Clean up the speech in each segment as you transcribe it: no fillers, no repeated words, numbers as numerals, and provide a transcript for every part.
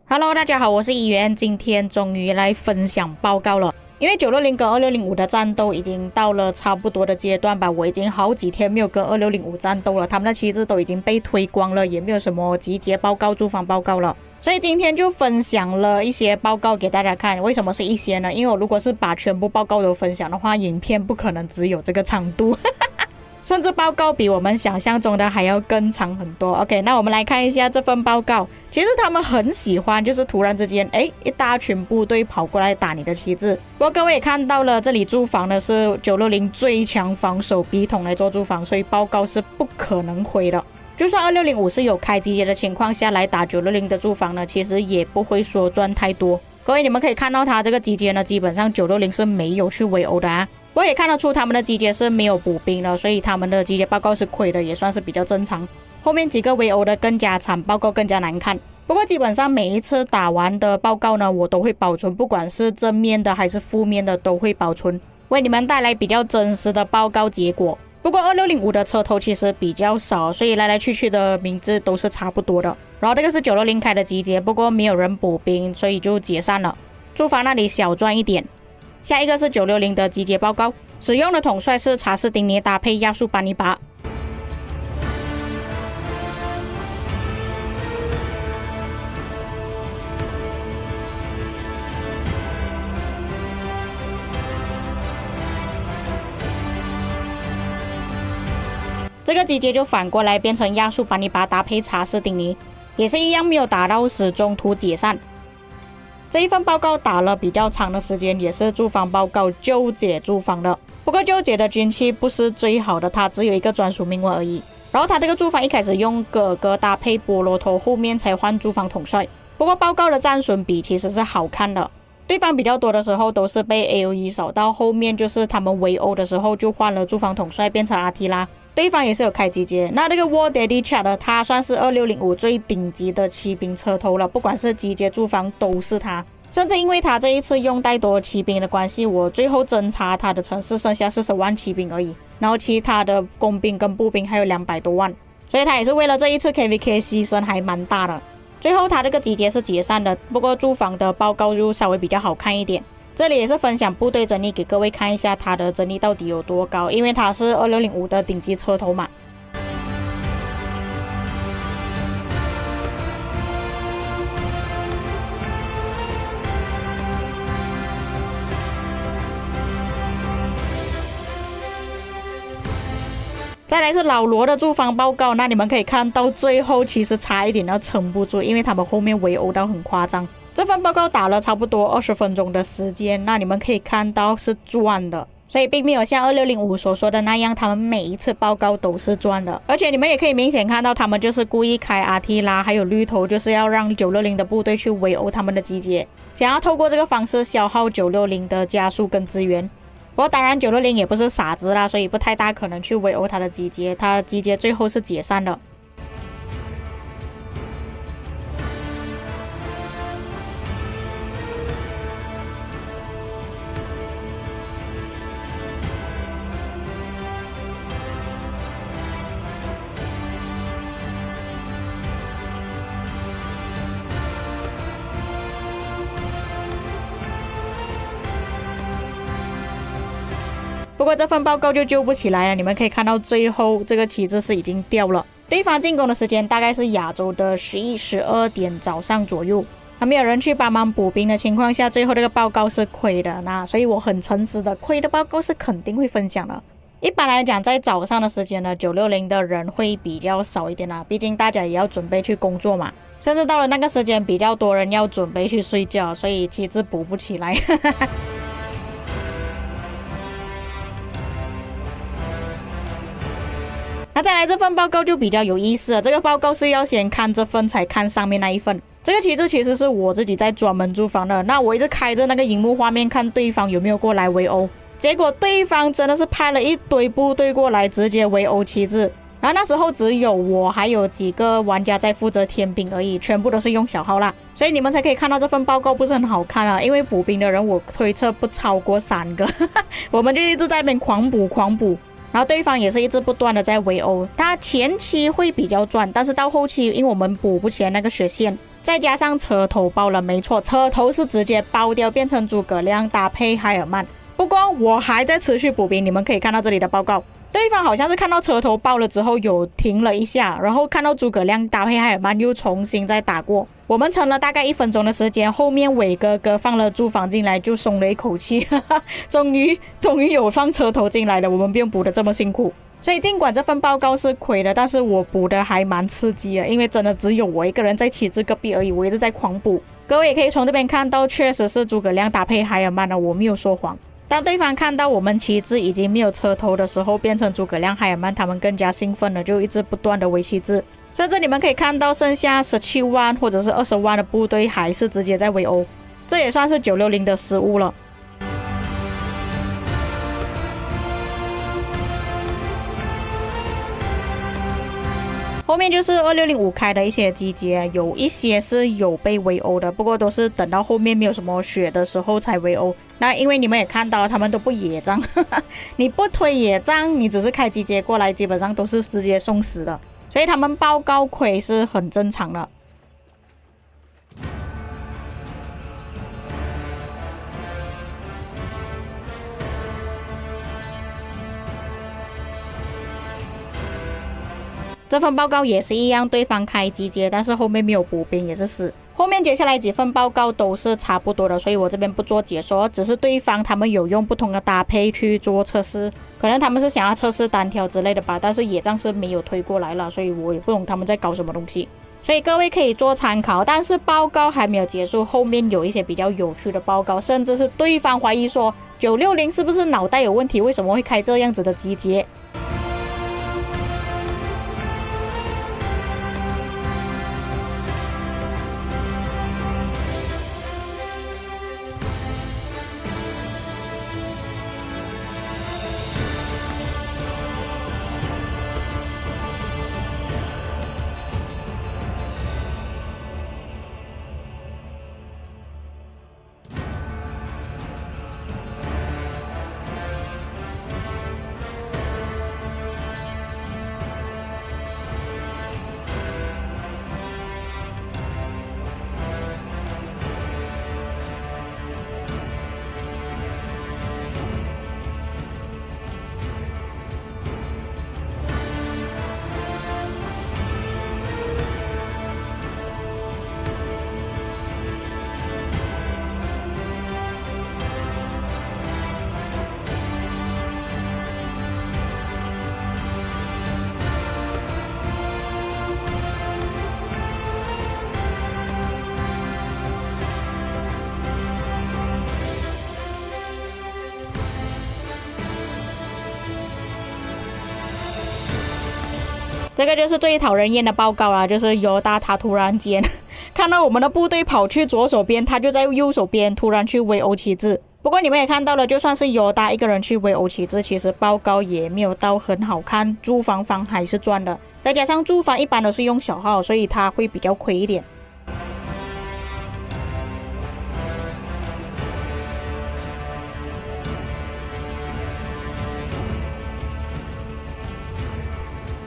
Hello， 大家好，我是议员，今天终于来分享报告了。因为960跟2605的战斗已经到了差不多的阶段吧，我已经好几天没有跟2605战斗了，他们的旗帜都已经被推光了，也没有什么集结报告、驻防报告了。所以今天就分享了一些报告给大家看。为什么是一些呢？因为我如果是把全部报告都分享的话，影片不可能只有这个长度。甚至报告比我们想象中的还要更长很多。OK， 那我们来看一下这份报告。其实他们很喜欢，就是突然之间，一大群部队跑过来打你的旗帜。不过各位也看到了，这里驻防的是960最强防守笔筒来做驻防，所以报告是不可能毁的。就算2605是有开集结的情况下来打960的驻防呢，其实也不会说赚太多。各位你们可以看到他这个集结呢，基本上960是没有去围殴的啊。我也看得出他们的集结是没有补兵的，所以他们的集结报告是亏的，也算是比较正常。后面几个围殴的更加惨，报告更加难看。不过基本上每一次打完的报告呢，我都会保存，不管是正面的还是负面的都会保存，为你们带来比较真实的报告结果。不过2605的车头其实比较少，所以来来去去的名字都是差不多的。然后这个是960开的集结，不过没有人补兵，所以就解散了。驻防那里小赚一点。下一个是960的集结报告，使用的统帅是查士丁尼搭配亚速班尼拔。这个集结就反过来变成亚速班尼拔搭配查士丁尼，也是一样没有打到死，中途解散。这一份报告打了比较长的时间，也是驻防报告纠结驻防的。不过纠结的军器不是最好的，它只有一个专属命文而已。然后它这个驻防一开始用哥哥搭配菠萝头，后面才换驻防统帅。不过报告的战损比其实是好看的，对方比较多的时候都是被 AOE 扫到，后面就是他们围殴的时候就换了驻防统帅变成阿提拉。对方也是有开集结，那这个 War Daddy Chat 他算是2605最顶级的骑兵车头了，不管是集结驻防都是他。甚至因为他这一次用带多骑兵的关系，我最后侦查他的城市剩下40万骑兵而已，然后其他的工兵跟步兵还有200多万，所以他也是为了这一次 KVK 牺牲还蛮大的。最后他这个集结是解散的，不过驻防的报告就稍微比较好看一点。这里也是分享部队整理给各位看一下，它的整理到底有多高，因为它是2605的顶级车头嘛。再来是老罗的驻防报告，那你们可以看到最后其实差一点要撑不住，因为他们后面围殴到很夸张。这份报告打了差不多20分钟的时间，那你们可以看到是赚的，所以并没有像2605所说的那样，他们每一次报告都是赚的。而且你们也可以明显看到，他们就是故意开阿提拉还有绿头，就是要让960的部队去围殴他们的集结，想要透过这个方式消耗960的加速跟资源。不过当然960也不是傻子啦，所以不太大可能去围殴他的集结，他的集结最后是解散了。不过这份报告就救不起来了，你们可以看到最后这个旗帜是已经掉了。对方进攻的时间大概是亚洲的11、12点早上左右，还没有人去帮忙补兵的情况下，最后这个报告是亏的，那所以我很诚实的，亏的报告是肯定会分享的。一般来讲，在早上的时间呢，960的人会比较少一点啦，毕竟大家也要准备去工作嘛，甚至到了那个时间，比较多人要准备去睡觉，所以旗帜补不起来。那再来这份报告就比较有意思了，这个报告是要先看这份才看上面那一份。这个旗帜其实是我自己在专门驻防的，那我一直开着那个荧幕画面看对方有没有过来围殴，结果对方真的是派了一堆部队过来直接围殴旗帜，然后那时候只有我还有几个玩家在负责添兵而已，全部都是用小号啦，所以你们才可以看到这份报告不是很好看啊，因为补兵的人我推测不超过3个我们就一直在那边狂补，然后对方也是一直不断的在围殴，他前期会比较赚，但是到后期因为我们补不起来那个血线，再加上车头爆了，没错，车头是直接爆掉变成诸葛亮搭配海尔曼。不过我还在持续补兵，你们可以看到这里的报告，对方好像是看到车头爆了之后有停了一下，然后看到诸葛亮搭配海尔曼又重新再打过。我们撑了大概1分钟的时间，后面伟哥哥放了驻防进来就松了一口气，终于有放车头进来了，我们不用补的这么辛苦。所以尽管这份报告是亏的，但是我补的还蛮刺激的，因为真的只有我一个人在旗帜隔壁而已，我一直在狂补。各位也可以从这边看到，确实是诸葛亮搭配海尔曼了，我没有说谎。当对方看到我们旗帜已经没有车头的时候，变成诸葛亮、海尔曼，他们更加兴奋了，就一直不断的围旗帜。甚至你们可以看到，剩下17万或者是20万的部队还是直接在围殴，这也算是960的失误了。后面就是2605开的一些集结，有一些是有被围殴的，不过都是等到后面没有什么血的时候才围殴。那因为你们也看到他们都不野战你不推野战，你只是开集结过来，基本上都是直接送死的，所以他们报告亏是很正常的。这份报告也是一样，对方开集结，但是后面没有补兵，也是死。后面接下来几份报告都是差不多的，所以我这边不做解说，只是对方他们有用不同的搭配去做测试，可能他们是想要测试单挑之类的吧，但是野战是没有推过来了，所以我也不懂他们在搞什么东西，所以各位可以做参考。但是报告还没有结束，后面有一些比较有趣的报告，甚至是对方怀疑说960是不是脑袋有问题，为什么会开这样子的集结。这个就是最讨人厌的报告啦，就是犹大他突然间看到我们的部队跑去左手边，他就在右手边突然去围殴旗帜。不过你们也看到了，就算是犹大一个人去围殴旗帜，其实报告也没有到很好看，驻防方还是赚的，再加上驻防一般都是用小号，所以他会比较亏一点。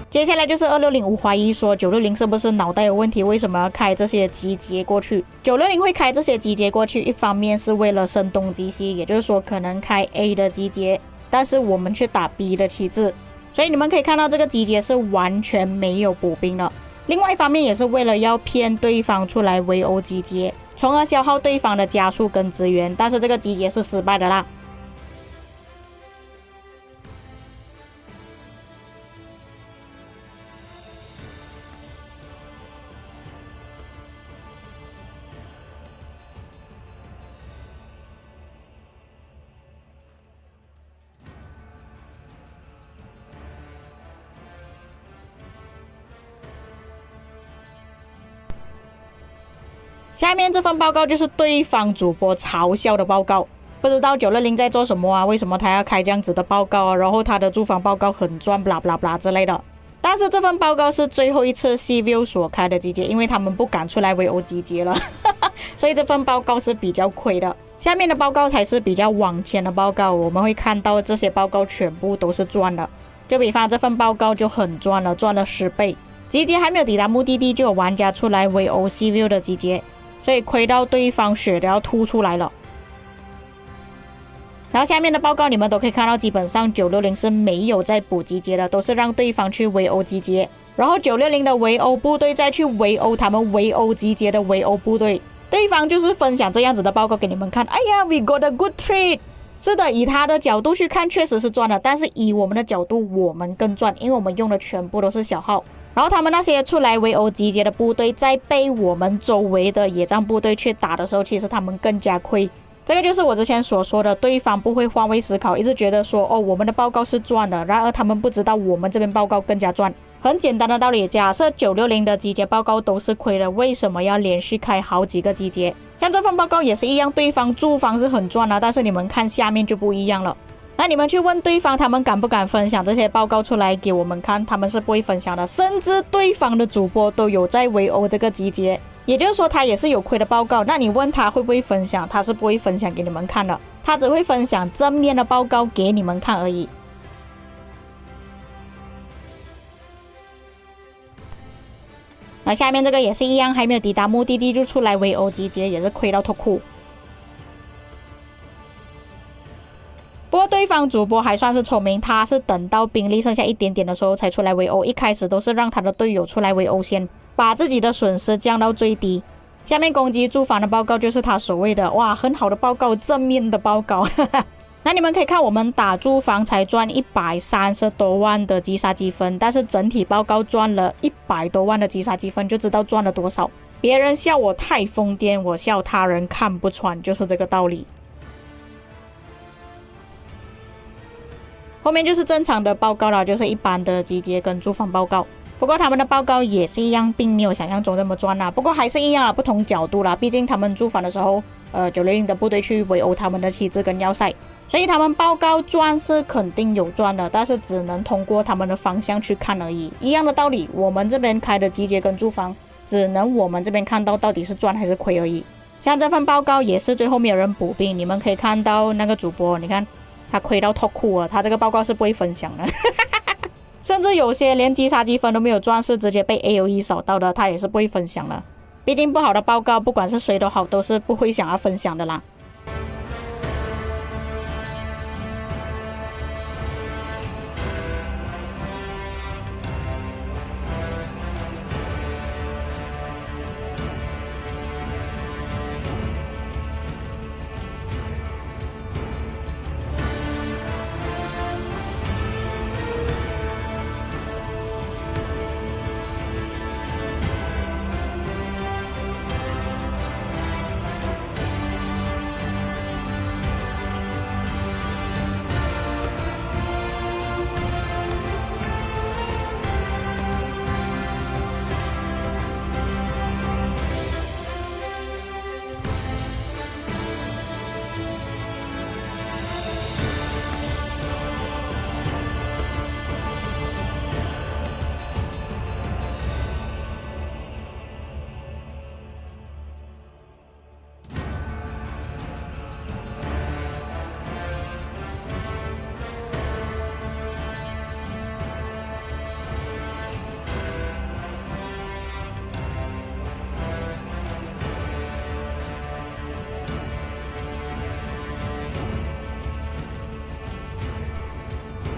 接下来就是2605怀疑说960是不是脑袋有问题，为什么要开这些集结过去？960会开这些集结过去，一方面是为了声东击西，也就是说可能开 A 的集结，但是我们去打 B 的旗帜，所以你们可以看到这个集结是完全没有补兵的。另外一方面也是为了要骗对方出来围殴集结，从而消耗对方的加速跟资源，但是这个集结是失败的啦。下面这份报告就是对方主播嘲笑的报告，不知道960在做什么啊？为什么他要开这样子的报告啊？然后他的驻防报告很赚，blah blah blah之类的。但是这份报告是最后一次 CVO 所开的集结，因为他们不敢出来围殴集结了，所以这份报告是比较亏的。下面的报告才是比较往前的报告，我们会看到这些报告全部都是赚的。就比方这份报告就很赚了，赚了10倍。集结还没有抵达目的地，就有玩家出来围殴 civil 的集结，所以亏到对方血都要吐出来了。然后下面的报告你们都可以看到，基本上960是没有在补集结的，都是让对方去围殴集结，然后960的围殴部队再去围殴他们围殴集结的围殴部队。对方就是分享这样子的报告给你们看，哎呀 ，we got a good trade。是的，以他的角度去看，确实是赚了，但是以我们的角度，我们更赚，因为我们用的全部都是小号。然后他们那些出来围殴集结的部队，在被我们周围的野战部队去打的时候，其实他们更加亏。这个就是我之前所说的，对方不会换位思考，一直觉得说，哦，我们的报告是赚的，然而他们不知道我们这边报告更加赚。很简单的道理，假设960的集结报告都是亏了，为什么要连续开好几个集结？像这份报告也是一样，对方住房是很赚的，但是你们看下面就不一样了。那你们去问对方，他们敢不敢分享这些报告出来给我们看？他们是不会分享的，甚至对方的主播都有在围殴这个集结，也就是说他也是有亏的报告。那你问他会不会分享，他是不会分享给你们看的，他只会分享正面的报告给你们看而已。那下面这个也是一样，还没有抵达目的地就出来围殴集结，也是亏到脱裤。不过对方主播还算是聪明，他是等到兵力剩下一点点的时候才出来围殴，一开始都是让他的队友出来围殴先，把自己的损失降到最低。下面攻击住房的报告就是他所谓的哇很好的报告，正面的报告。那你们可以看，我们打住房才赚130多万的击杀积分，但是整体报告赚了100多万的击杀积分，就知道赚了多少。别人笑我太疯癫，我笑他人看不穿，就是这个道理。后面就是正常的报告了，就是一般的集结跟住房报告。不过他们的报告也是一样，并没有想象中那么赚啦。不过还是一样不同角度啦。毕竟他们驻防的时候，960的部队去围殴他们的旗帜跟要塞，所以他们报告赚是肯定有赚的，但是只能通过他们的方向去看而已。一样的道理，我们这边开的集结跟驻防，只能我们这边看到是赚还是亏而已。像这份报告也是最后没有人补兵，你们可以看到那个主播，你看他亏到脱裤了，他这个报告是不会分享的。甚至有些连击杀积分都没有赚，是直接被 AOE 扫到的，他也是不会分享的。毕竟不好的报告，不管是谁都好，都是不会想要分享的啦。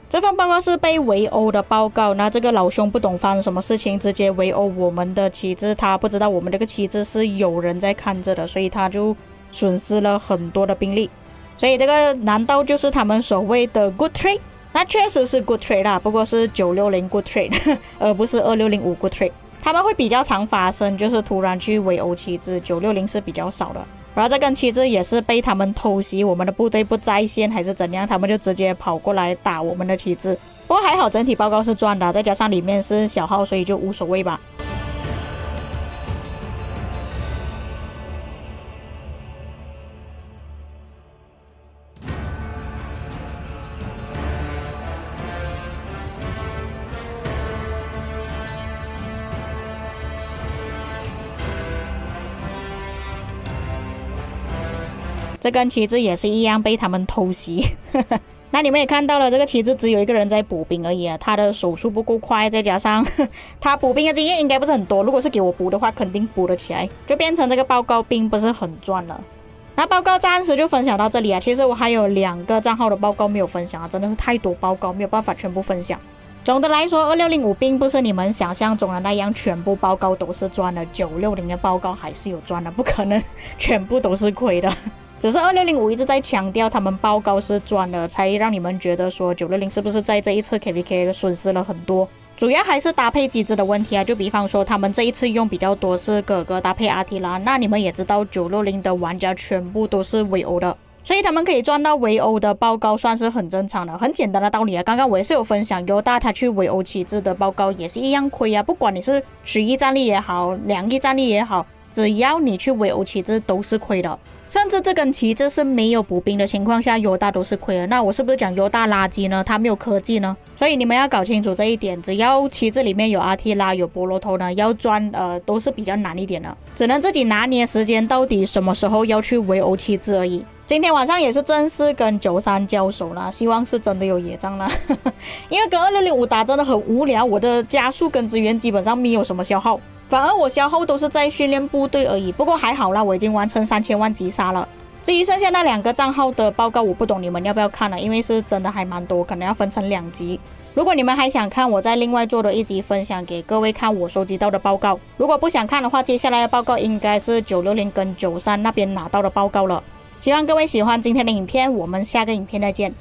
这份报告是被围殴的报告，那这个老兄不懂发生什么事情，直接围殴我们的旗帜，他不知道我们这个旗帜是有人在看着的，所以他就损失了很多的兵力。所以这个难道就是他们所谓的 good trade？ 那确实是 good trade 啦，不过是960 good trade 而不是2605 good trade。他们会比较常发生，就是突然去围殴旗帜，960是比较少的。然后这根旗帜也是被他们偷袭，我们的部队不在线还是怎样，他们就直接跑过来打我们的旗帜。不过还好整体报告是赚的，再加上里面是小号，所以就无所谓吧。这根旗帜也是一样被他们偷袭那你们也看到了，这个旗帜只有一个人在补兵而已啊，他的手速不够快，再加上他补兵的经验应该不是很多，如果是给我补的话，肯定补得起来，就变成这个报告并不是很赚了。那报告暂时就分享到这里啊，其实我还有2个账号的报告没有分享啊，真的是太多报告，没有办法全部分享。总的来说，2605并不是你们想象中的那样，全部报告都是赚的，960的报告还是有赚的，不可能全部都是亏的。只是2605一直在强调他们报告是赚的，才让你们觉得说960是不是在这一次 KVK 损失了很多。主要还是搭配机制的问题啊，就比方说他们这一次用比较多是哥哥搭配阿提拉，那你们也知道960的玩家全部都是围殴的，所以他们可以赚到围殴的报告算是很正常的，很简单的道理啊。刚刚我也是有分享尤大他去围殴旗帜的报告也是一样亏啊，不管你是10亿战力也好，2亿战力也好，只要你去围殴旗帜都是亏的。甚至这根旗帜是没有补兵的情况下，尤大都是亏的。那我是不是讲尤大垃圾呢？他没有科技呢？所以你们要搞清楚这一点，只要旗帜里面有阿提拉有波罗头呢，要赚都是比较难一点的，只能自己拿捏时间，到底什么时候要去围殴旗帜而已。今天晚上也是正式跟93交手了，希望是真的有野仗了因为跟2605打真的很无聊，我的加速跟资源基本上没有什么消耗，反而我消耗都是在训练部队而已。不过还好啦，我已经完成3000万击杀了。至于剩下那2个账号的报告，我不懂你们要不要看了，因为是真的还蛮多，可能要分成2集。如果你们还想看，我再另外做的一集分享给各位看我收集到的报告。如果不想看的话，接下来的报告应该是960跟93那边拿到的报告了。希望各位喜欢今天的影片，我们下个影片再见。